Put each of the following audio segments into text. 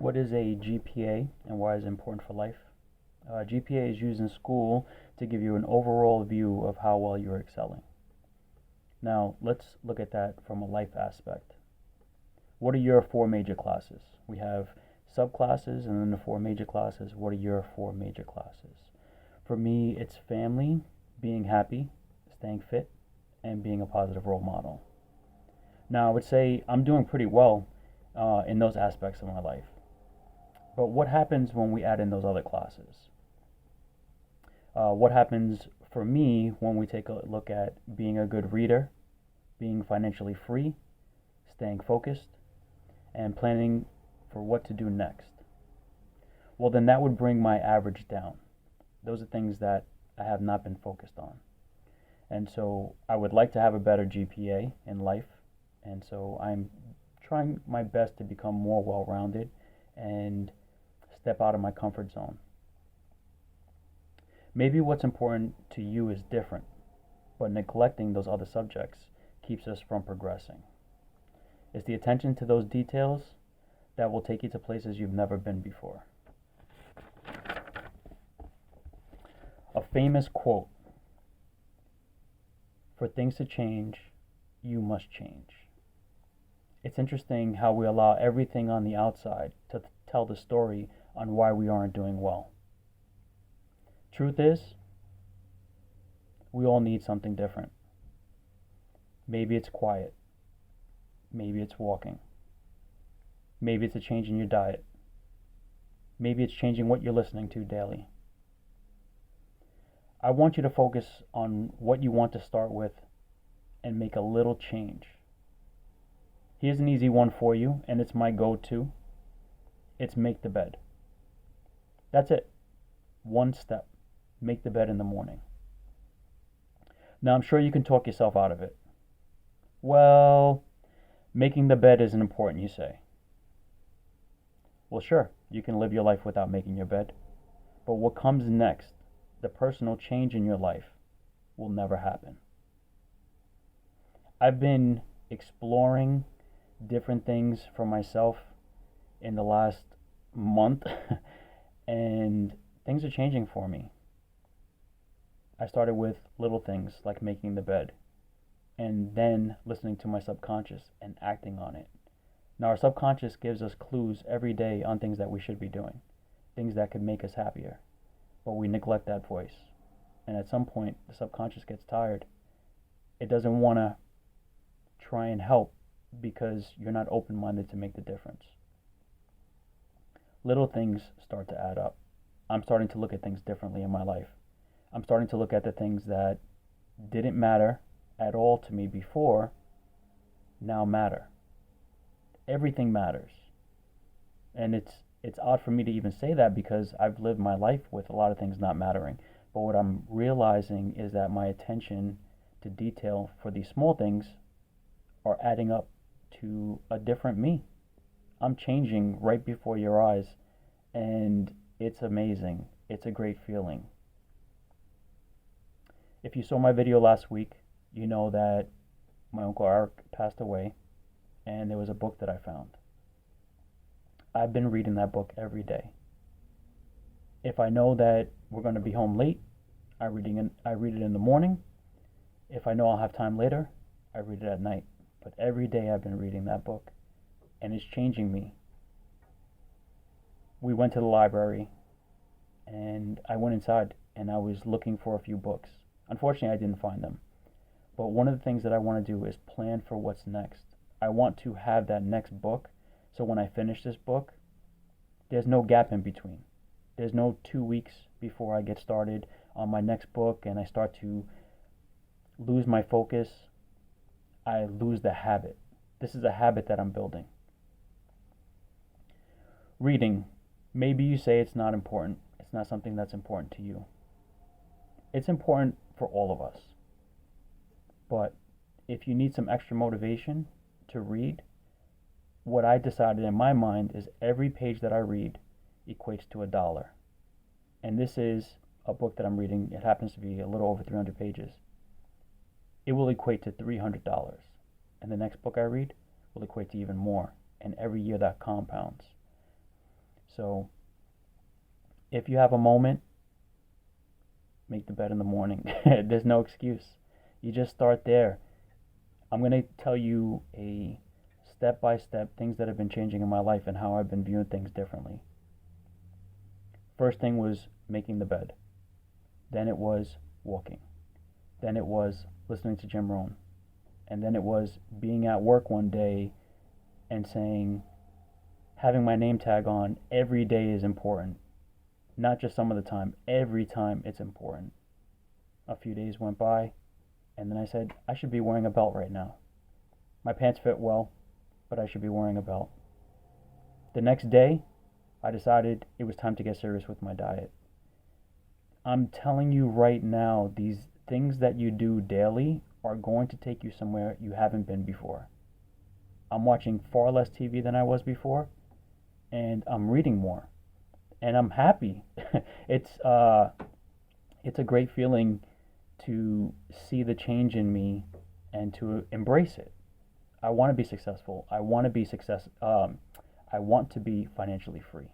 What is a GPA and why is it important for life? GPA is used in school to give you an overall view of how well you're excelling. Now, let's look at that from a life aspect. What are your four major classes? We have subclasses and then the four major classes. What are your four major classes? For me, it's family, being happy, staying fit, and being a positive role model. Now, I would say I'm doing pretty well in those aspects of my life. But what happens when we add in those other classes? What happens for me when we take a look at being a good reader, being financially free, staying focused, and planning for what to do next? Well, then that would bring my average down. Those are things that I have not been focused on. And so I would like to have a better GPA in life. And so I'm trying my best to become more well rounded and step out of my comfort zone. Maybe what's important to you is different, but neglecting those other subjects keeps us from progressing. It's the attention to those details that will take you to places you've never been before. A famous quote: "For things to change, you must change." It's interesting how we allow everything on the outside to tell the story on why we aren't doing well. Truth is, we all need something different. Maybe it's quiet. Maybe it's walking. Maybe it's a change in your diet. Maybe it's changing what you're listening to daily. I want you to focus on what you want to start with and make a little change. Here's an easy one for you, and it's my go-to. It's make the bed. That's it. One step. Make the bed in the morning. Now, I'm sure you can talk yourself out of it. Well, making the bed isn't important, you say. Well, sure, you can live your life without making your bed. But what comes next, the personal change in your life, will never happen. I've been exploring different things for myself in the last month, and things are changing for me. I started with little things like making the bed, and then listening to my subconscious and acting on it. Now, our subconscious gives us clues every day on things that we should be doing, things that could make us happier, but we neglect that voice. And at some point, the subconscious gets tired. It doesn't want to try and help because you're not open-minded to make the difference. Little things start to add up. I'm starting to look at things differently in my life. I'm starting to look at the things that didn't matter at all to me before, now matter. Everything matters. And it's odd for me to even say that because I've lived my life with a lot of things not mattering. But what I'm realizing is that my attention to detail for these small things are adding up to a different me. I'm changing right before your eyes, and it's amazing. It's a great feeling. If you saw my video last week, you know that my Uncle Eric passed away, and there was a book that I found. I've been reading that book every day. If I know that we're going to be home late, I read it in the morning. If I know I'll have time later, I read it at night. But every day I've been reading that book, and it's changing me. We went to the library, and I went inside, and I was looking for a few books. Unfortunately, I didn't find them. But one of the things that I want to do is plan for what's next. I want to have that next book, so when I finish this book, there's no gap in between. There's no 2 weeks before I get started on my next book and I start to lose my focus. I lose the habit. This is a habit that I'm building. Reading. Maybe you say it's not important. It's not something that's important to you. It's important for all of us. But if you need some extra motivation to read, what I decided in my mind is every page that I read equates to $1. And this is a book that I'm reading. It happens to be a little over 300 pages. It will equate to $300. And the next book I read will equate to even more. And every year that compounds. So if you have a moment, make the bed in the morning. There's no excuse. You just start there. I'm going to tell you a step-by-step things that have been changing in my life and how I've been viewing things differently. First thing was making the bed. Then it was walking. Then it was listening to Jim Rohn. And then it was being at work one day and saying, having my name tag on, every day is important. Not just some of the time, every time it's important. A few days went by, and then I said, I should be wearing a belt right now. My pants fit well, but I should be wearing a belt. The next day, I decided it was time to get serious with my diet. I'm telling you right now, these things that you do daily are going to take you somewhere you haven't been before. I'm watching far less TV than I was before, and I'm reading more. And I'm happy. It's a great feeling to see the change in me and to embrace it. I want to be successful. I want to be I want to be financially free.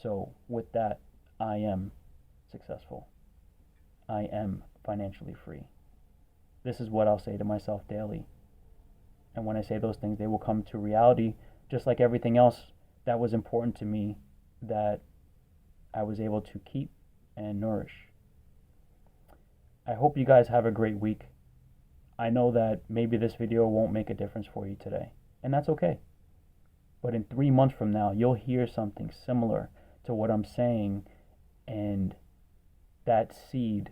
So with that, I am successful. I am financially free. This is what I'll say to myself daily. And when I say those things, they will come to reality, just like everything else that was important to me that I was able to keep and nourish. I hope you guys have a great week. I know that maybe this video won't make a difference for you today, and that's okay. But in 3 months from now, you'll hear something similar to what I'm saying, and that seed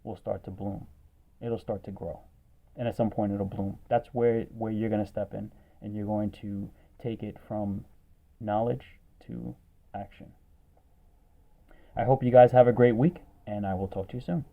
will start to bloom. It'll start to grow, and at some point it'll bloom. That's where you're going to step in, and you're going to take it from knowledge to action. I hope you guys have a great week, and I will talk to you soon.